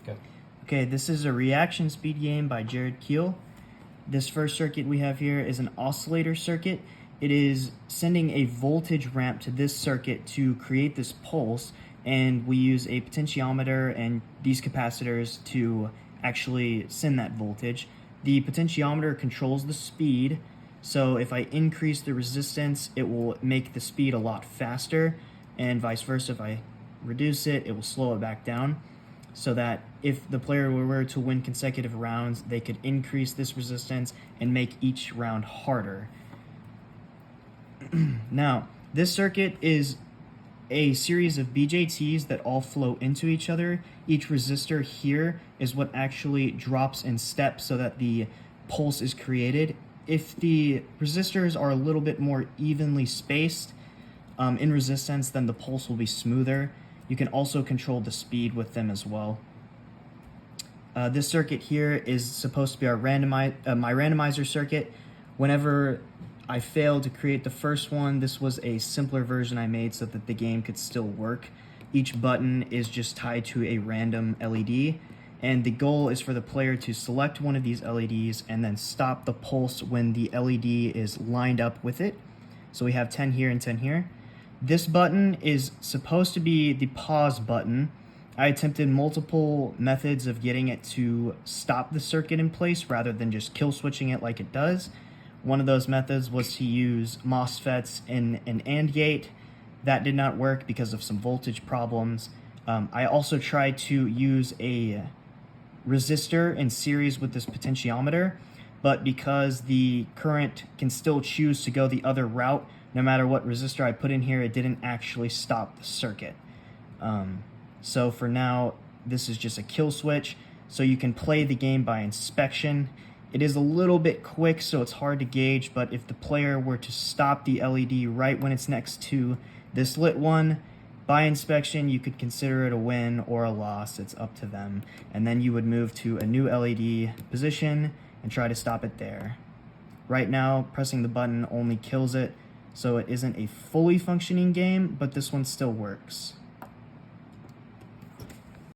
Go. Okay, this is a reaction speed game by Keele. This first circuit we have here is an oscillator circuit. It is sending a voltage ramp to this circuit to create this pulse, and we use a potentiometer and these capacitors to actually send that voltage. The potentiometer controls the speed, so if I increase the resistance, it will make the speed a lot faster, and vice versa. If I reduce it, it will slow it back down, so that if the player were to win consecutive rounds, they could increase this resistance and make each round harder. Now, this circuit is a series of BJTs that all flow into each other. Each resistor here is what actually drops in step so that the pulse is created. If the resistors are a little bit more evenly spaced in resistance, then the pulse will be smoother. You can also control the speed with them as well. This circuit here is supposed to be our my randomizer circuit. Whenever I failed to create the first one, this was a simpler version I made so that the game could still work. Each button is just tied to a random LED, and the goal is for the player to select one of these LEDs and then stop the pulse when the LED is lined up with it. So we have 10 here and 10 here. This button is supposed to be the pause button. I attempted multiple methods of getting it to stop the circuit in place rather than just kill switching it like it does. One of those methods was to use MOSFETs in an AND gate. That did not work because of some voltage problems. I also tried to use a resistor in series with this potentiometer, but because the current can still choose to go the other route, no matter what resistor I put in here, it didn't actually stop the circuit. So for now, this is just a kill switch, so you can play the game by inspection. It is a little bit quick, so it's hard to gauge, but if the player were to stop the LED right when it's next to this lit one, by inspection, you could consider it a win or a loss. It's up to them. And then you would move to a new LED position and try to stop it there. Right now, pressing the button only kills it, so it isn't a fully functioning game, but this one still works.